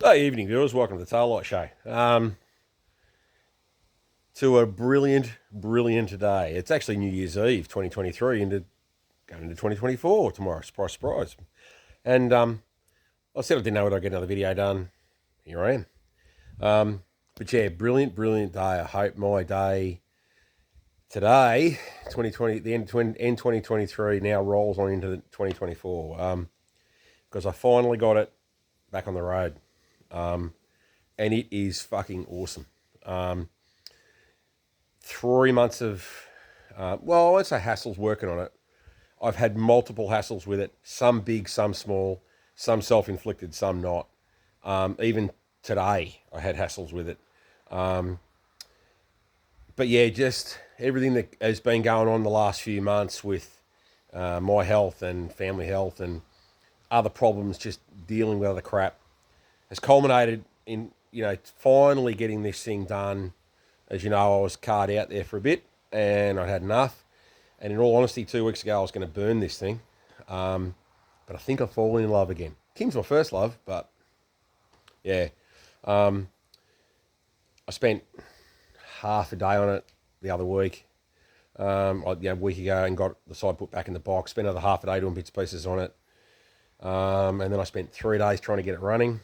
Hey, evening viewers, welcome to the Taillight Show. To a brilliant day. It's actually New Year's Eve 2023 going into 2024 tomorrow. Surprise, surprise. And I said I didn't know whether I'd get another video done. Here I am. But yeah, brilliant day. I hope my day today, 2020, the end 2023 now rolls on into 2024. Because I finally got it back on the road. And it is fucking awesome. 3 months of, I won't say hassles working on it. I've had multiple hassles with it, some big, some small, some self-inflicted, some not. Even today, I had hassles with it. But yeah, just everything that has been going on the last few months with my health and family health and other problems, just dealing with other crap, has culminated in, finally getting this thing done. As you know, I was carred out there for a bit and I had enough. And in all honesty, 2 weeks ago, I was going to burn this thing. But I think I've fallen in love again. Kim's my first love, but yeah. I spent half a day on it the other week, a week ago, and got the side put back in the box. Spent another half a day doing bits and pieces on it. And then I spent 3 days trying to get it running.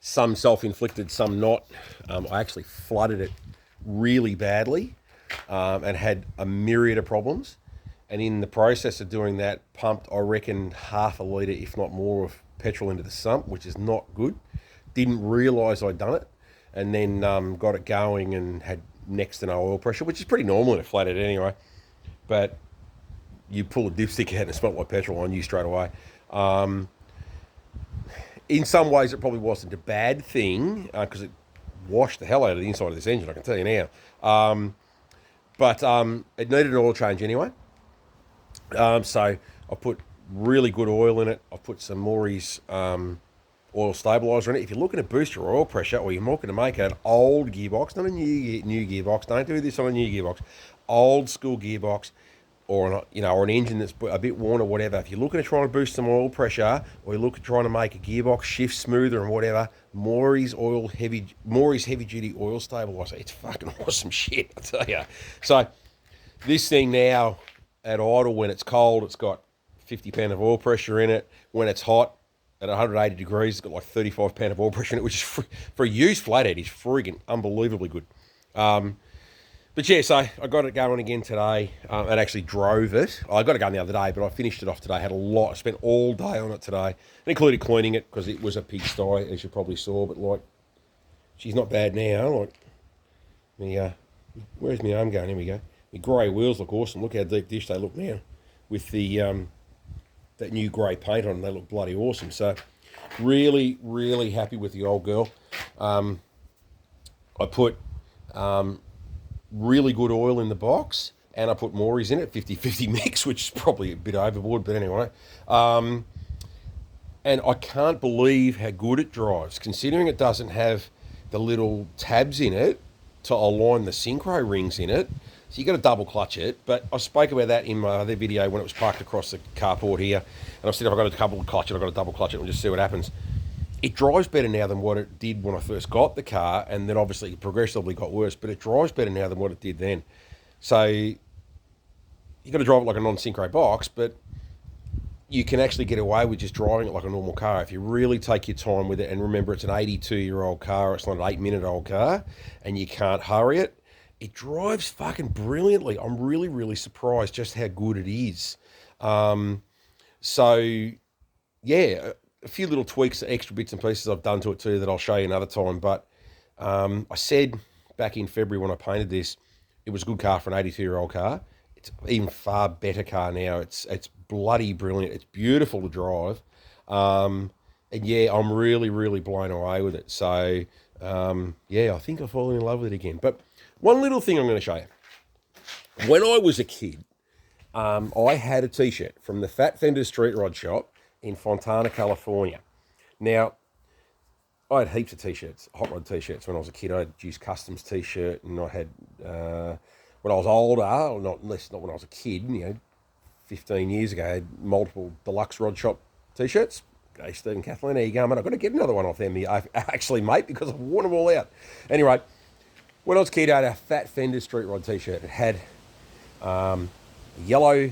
Some self-inflicted, some not. I actually flooded it really badly and had a myriad of problems. And in the process of doing that, pumped, I reckon, half a litre, if not more, of petrol into the sump, which is not good. Didn't realise I'd done it. And then got it going and had next to no oil pressure, which is pretty normal in a flathead anyway. But you pull a dipstick out and it smelled like petrol on you straight away. In some ways, it probably wasn't a bad thing because it washed the hell out of the inside of this engine, I can tell you now. But it needed an oil change anyway. So I put really good oil in it. I put some Morey's oil stabiliser in it. If you're looking to boost your oil pressure or you're looking to make an old gearbox, not a new gearbox, don't do this on a new gearbox, old school gearbox, or an engine that's a bit worn or whatever. If you're looking to try and boost some oil pressure, or you're looking trying to make a gearbox shift smoother and whatever, Morey's heavy duty oil stabilizer. It's fucking awesome shit, I tell you. So this thing now at idle, when it's cold, it's got 50 pound of oil pressure in it. When it's hot at 180 degrees, it's got like 35 pound of oil pressure in it, which is for a used flathead is friggin' unbelievably good. But yeah, so I got it going again today. I actually drove it. I got it going the other day, but I finished it off today. Had a lot. I spent all day on it today. It included cleaning it because it was a pigsty, as you probably saw. But like, she's not bad now. Like, where's my arm going? Here we go. My grey wheels look awesome. Look how deep dish they look now, with the that new grey paint on them. They look bloody awesome. So, really happy with the old girl. I put really good oil in the box, and I put Morey's in it, 50-50 mix, which is probably a bit overboard, but anyway. And I can't believe how good it drives, considering it doesn't have the little tabs in it to align the synchro rings in it. So you got to double clutch it, but I spoke about that in my other video when it was parked across the carport here, and I said if I've got to double clutch it, I've got to double clutch it and just see what happens. It drives better now than what it did when I first got the car, and then obviously it progressively got worse, but it drives better now than what it did then. So you got to drive it like a non-synchro box, but you can actually get away with just driving it like a normal car if you really take your time with it. And remember, it's an 82-year-old car, it's not an 8-minute-old car, and you can't hurry it. It drives fucking brilliantly. I'm really surprised just how good it is. So, yeah, a few little tweaks, extra bits and pieces I've done to it too that I'll show you another time. But I said back in February when I painted this, it was a good car for an 82-year-old car. It's an even far better car now. It's bloody brilliant. It's beautiful to drive. And yeah, I'm really blown away with it. So yeah, I think I've fallen in love with it again. But one little thing I'm going to show you. When I was a kid, I had a T-shirt from the Fat Fender Street Rod Shop in Fontana, California. Now, I had heaps of T-shirts, hot rod T-shirts when I was a kid. I had Juice Customs T-shirt, and I had, when I was older, or not when I was a kid, 15 years ago, I had multiple Deluxe Rod Shop T-shirts. G'day, Stephen, Kathleen, how you going, mate? I've got to get another one off them, actually, mate, because I've worn them all out. Anyway, when I was a kid, I had a Fat Fender Street Rod t-shirt. It had a yellow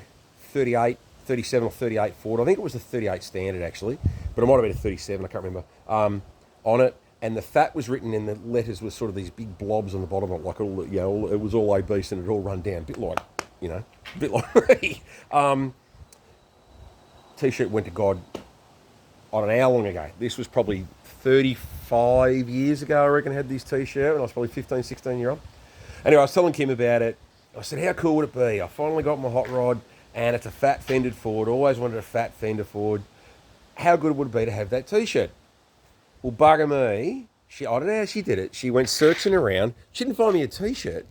38, 37 or 38 Ford. I think it was the 38 standard, actually, but it might have been a 37, I can't remember, on it. And the fat was written in the letters with sort of these big blobs on the bottom of it, like all, it was all obese and it all run down, a bit like me. T-shirt went to God, I don't know how long ago. This was probably 35 years ago, I reckon, I had this t-shirt when I was probably 15, 16 year old. Anyway, I was telling Kim about it. I said, how cool would it be? I finally got my hot rod and it's a fat fendered Ford. Always wanted a fat fender Ford. How good would it be to have that t-shirt? Well, bugger me. I don't know how she did it. She went searching around. She didn't find me a t-shirt.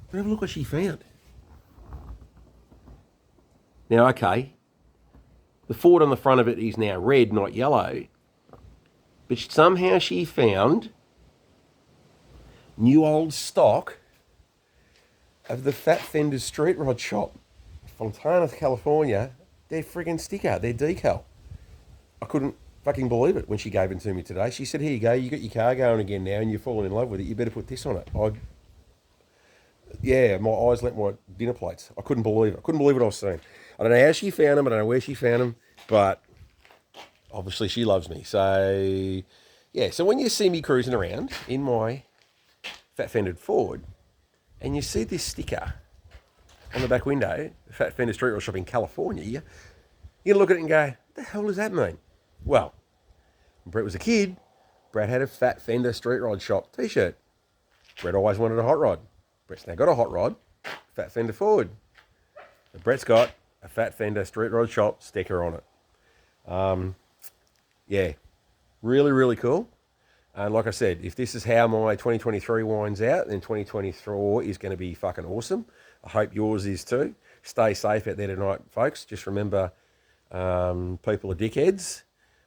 But have a look what she found. Now, okay, the Ford on the front of it is now red, not yellow. But somehow she found new old stock of the Fat Fender Street Rod shop, Fontana, California. Their friggin' sticker, their decal. I couldn't fucking believe it when she gave it to me today. She said, here you go, you got your car going again now and you're falling in love with it. You better put this on it. My eyes let my dinner plates. I couldn't believe it. I couldn't believe what I was seeing. I don't know how she found them. I don't know where she found them. But obviously she loves me. So, yeah. So when you see me cruising around in my Fat Fendered Ford and you see this sticker on the back window, the Fat Fender Street Rod shop in California, you're going to look at it and go, what the hell does that mean? Well, when Brett was a kid, Brett had a Fat Fender Street Rod shop t-shirt. Brett always wanted a hot rod. Brett's now got a hot rod, Fat Fender Ford. But Brett's got a Fat Fender Street Rod shop sticker on it. Yeah, really, really cool. And like I said, if this is how my 2023 winds out, then 2024 is going to be fucking awesome. I hope yours is too. Stay safe out there tonight, folks. Just remember, people are dickheads,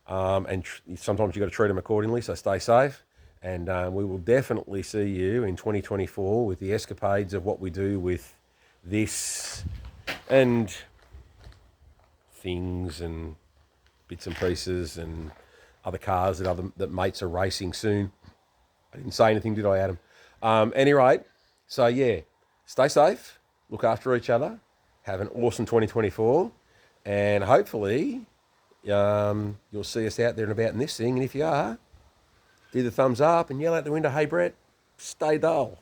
and sometimes you've got to treat them accordingly, so stay safe. And we will definitely see you in 2024 with the escapades of what we do with this and things and bits and pieces and other cars that mates are racing soon. I didn't say anything, did I, Adam? Anyway, so yeah, stay safe, look after each other, have an awesome 2024, and hopefully you'll see us out there and about in this thing. And if you are, do the thumbs up and yell out the window, hey Brett, stay dull.